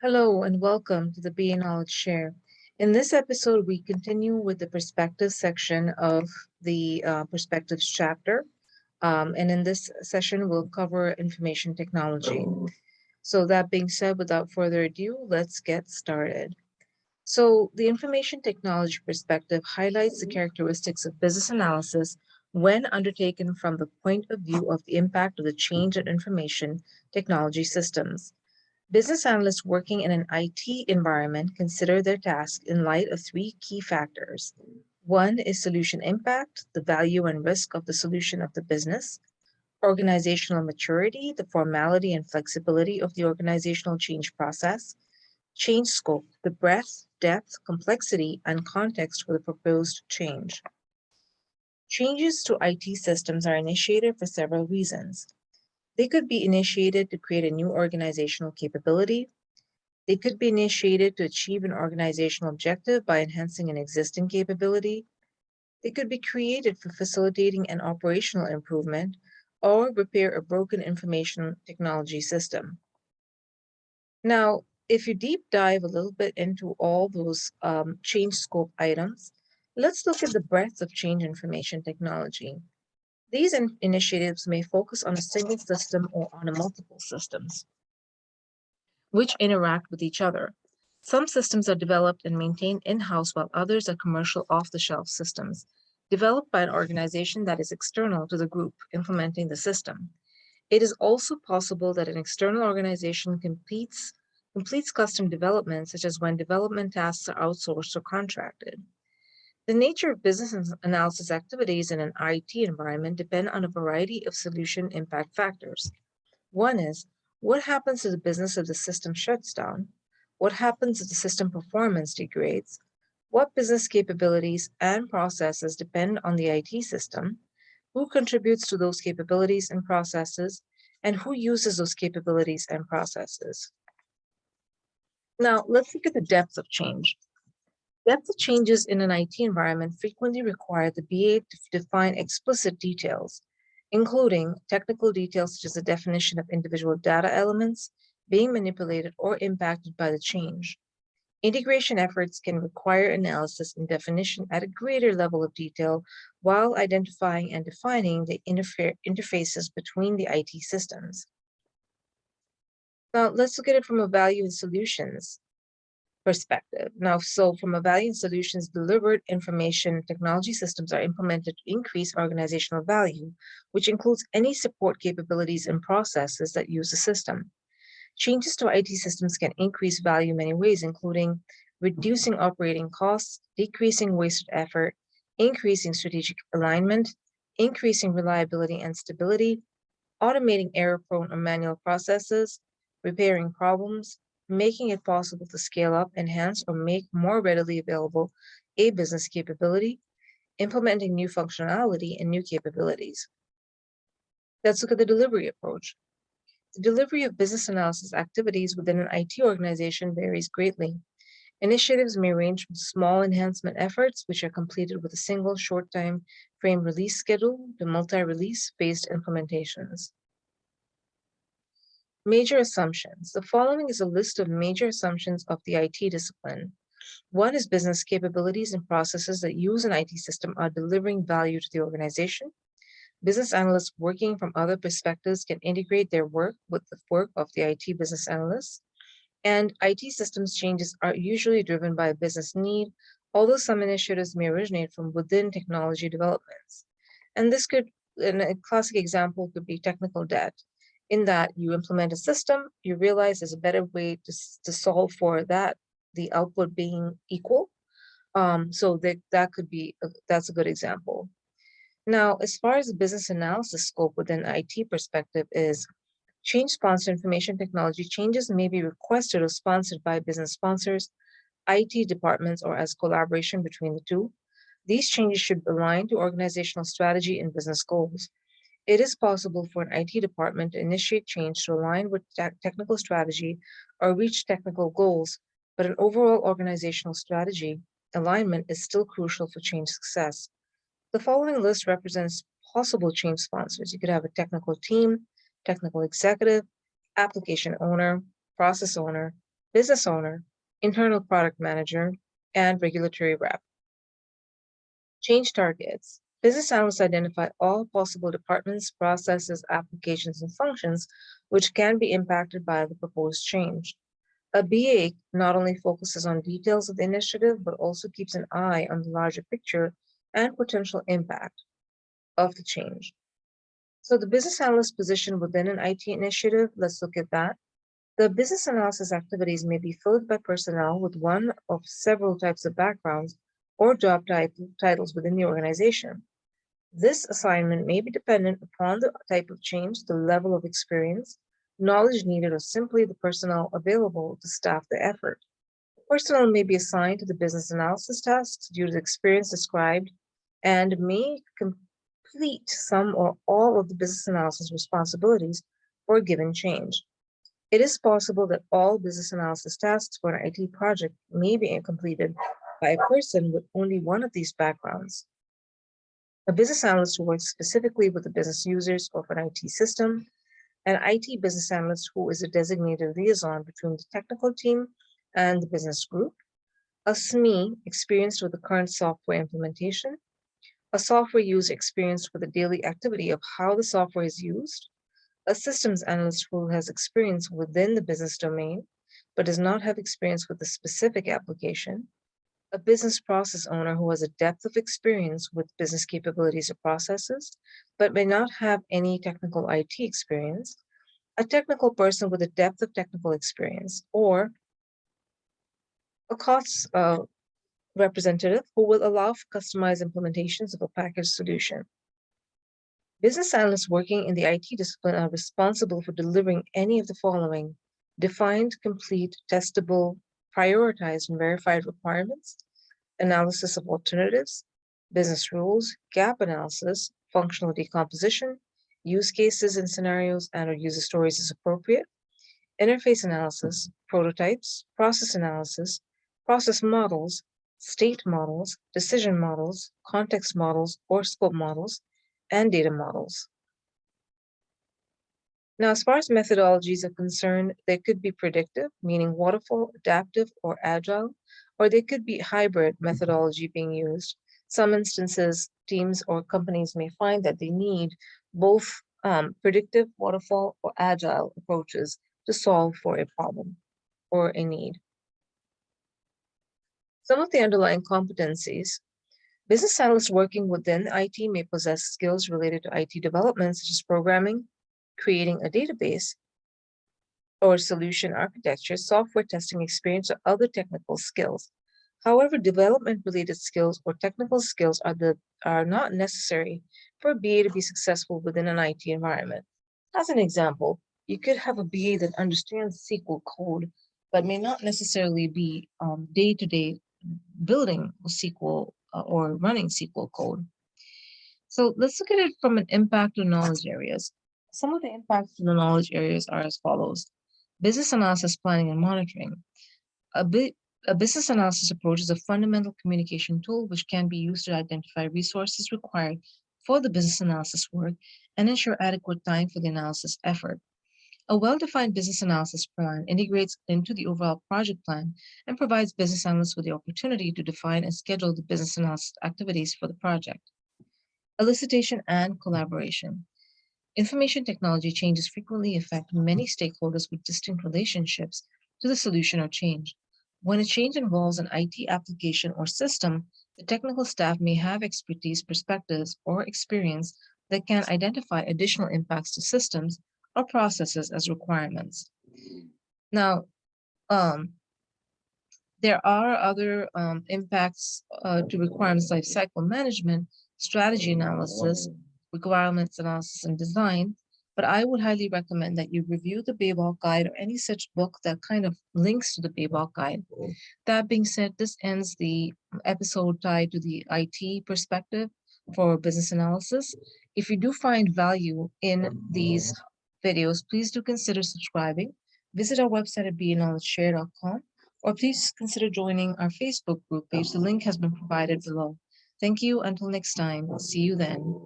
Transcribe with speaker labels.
Speaker 1: Hello and welcome to the BA Knowledge Share. In this episode, we continue with the perspectives section of the perspectives chapter. And in this session, we'll cover information technology. So that being said, without further ado, let's get started. So the information technology perspective highlights the characteristics of business analysis when undertaken from the point of view of the impact of the change in information technology systems. Business analysts working in an IT environment consider their task in light of three key factors. One is solution impact, the value and risk of the solution of the business, organizational maturity, the formality and flexibility of the organizational change process, change scope, the breadth, depth, complexity, and context for the proposed change. Changes to IT systems are initiated for several reasons. They could be initiated to create a new organizational capability. They could be initiated to achieve an organizational objective by enhancing an existing capability. They could be created for facilitating an operational improvement or repair a broken information technology system. Now, if you deep dive a little bit into all those change scope items, let's look at the breadth of change information technology. These initiatives may focus on a single system or on a multiple systems, which interact with each other. Some systems are developed and maintained in-house, while others are commercial off-the-shelf systems, developed by an organization that is external to the group implementing the system. It is also possible that an external organization completes custom development, such as when development tasks are outsourced or contracted. The nature of business analysis activities in an IT environment depend on a variety of solution impact factors. One is, what happens to the business if the system shuts down? What happens if the system performance degrades? What business capabilities and processes depend on the IT system? Who contributes to those capabilities and processes? And who uses those capabilities and processes? Now, let's look at the depth of change. Depth of changes in an IT environment frequently require the BA to define explicit details, including technical details such as the definition of individual data elements being manipulated or impacted by the change. Integration efforts can require analysis and definition at a greater level of detail while identifying and defining the interfaces between the IT systems. Now, let's look at it from a value and solutions perspective. Now, so from a value and solutions, delivered information technology systems are implemented to increase organizational value, which includes any support capabilities and processes that use the system. Changes to IT systems can increase value in many ways, including reducing operating costs, decreasing wasted effort, increasing strategic alignment, increasing reliability and stability, automating error-prone or manual processes, repairing problems, making it possible to scale up, enhance, or make more readily available a business capability, implementing new functionality and new capabilities. Let's look at the delivery approach. The delivery of business analysis activities within an IT organization varies greatly. Initiatives may range from small enhancement efforts, which are completed with a single short time frame release schedule, to multi-release phased implementations. Major assumptions. The following is a list of major assumptions of the IT discipline. One is business capabilities and processes that use an IT system are delivering value to the organization. Business analysts working from other perspectives can integrate their work with the work of the IT business analysts. And IT systems changes are usually driven by a business need, although some initiatives may originate from within technology developments. And this could, and a classic example could be technical debt, in that you implement a system, you realize there's a better way to solve for that, the output being equal. So that could be, that's a good example. Now, as far as the business analysis scope within IT perspective is, change sponsor information technology changes may be requested or sponsored by business sponsors, IT departments, or as collaboration between the two. These changes should align to organizational strategy and business goals. It is possible for an IT department to initiate change to align with technical strategy or reach technical goals, but an overall organizational strategy alignment is still crucial for change success. The following list represents possible change sponsors. You could have a technical team, technical executive, application owner, process owner, business owner, internal product manager, and regulatory rep. Change targets. Business analysts identify all possible departments, processes, applications, and functions which can be impacted by the proposed change. A BA not only focuses on details of the initiative, but also keeps an eye on the larger picture and potential impact of the change. So the business analyst position within an IT initiative, let's look at that. The business analysis activities may be filled by personnel with one of several types of backgrounds or job titles within the organization. This assignment may be dependent upon the type of change, the level of experience, knowledge needed, or simply the personnel available to staff the effort. Personnel may be assigned to the business analysis tasks due to the experience described and may complete some or all of the business analysis responsibilities for a given change. It is possible that all business analysis tasks for an IT project may be completed by a person with only one of these backgrounds. A business analyst who works specifically with the business users of an IT system, an IT business analyst who is a designated liaison between the technical team and the business group, a SME experienced with the current software implementation, a software user experienced with the daily activity of how the software is used, a systems analyst who has experience within the business domain, but does not have experience with the specific application, a business process owner who has a depth of experience with business capabilities or processes, but may not have any technical IT experience, a technical person with a depth of technical experience, or a cost representative who will allow for customized implementations of a packaged solution. Business analysts working in the IT discipline are responsible for delivering any of the following: defined, complete, testable, prioritized, and verified requirements, analysis of alternatives, business rules, gap analysis, functional decomposition, use cases and scenarios and/or user stories as appropriate, interface analysis, prototypes, process analysis, process models, state models, decision models, context models or scope models, and data models. Now, as far as methodologies are concerned, they could be predictive, meaning waterfall, adaptive, or agile, or they could be hybrid methodology being used. Some instances, teams or companies may find that they need both predictive, waterfall, or agile approaches to solve for a problem or a need. Some of the underlying competencies. Business analysts working within IT may possess skills related to IT development, such as programming, creating a database, or solution architecture, software testing experience, or other technical skills. However, development-related skills or technical skills are not necessary for a BA to be successful within an IT environment. As an example, you could have a BA that understands SQL code, but may not necessarily be day-to-day building SQL or running SQL code. So let's look at it from an impact on knowledge areas. Some of the impacts to the knowledge areas are as follows: business analysis, planning, and monitoring. A business analysis approach is a fundamental communication tool which can be used to identify resources required for the business analysis work and ensure adequate time for the analysis effort. A well-defined business analysis plan integrates into the overall project plan and provides business analysts with the opportunity to define and schedule the business analysis activities for the project. Elicitation and collaboration. Information technology changes frequently affect many stakeholders with distinct relationships to the solution or change. When a change involves an IT application or system, the technical staff may have expertise, perspectives, or experience that can identify additional impacts to systems or processes as requirements. Now, there are other impacts to requirements like cycle management, strategy analysis, requirements analysis, and design. But I would highly recommend that you review the BABOK guide or any such book that kind of links to the BABOK guide. That being said, this ends the episode tied to the IT perspective for business analysis. If you do find value in these videos, please do consider subscribing. Visit our website at beknowledgeshare.com, or please consider joining our Facebook group page. The link has been provided below. Thank you. Until next time. See you then.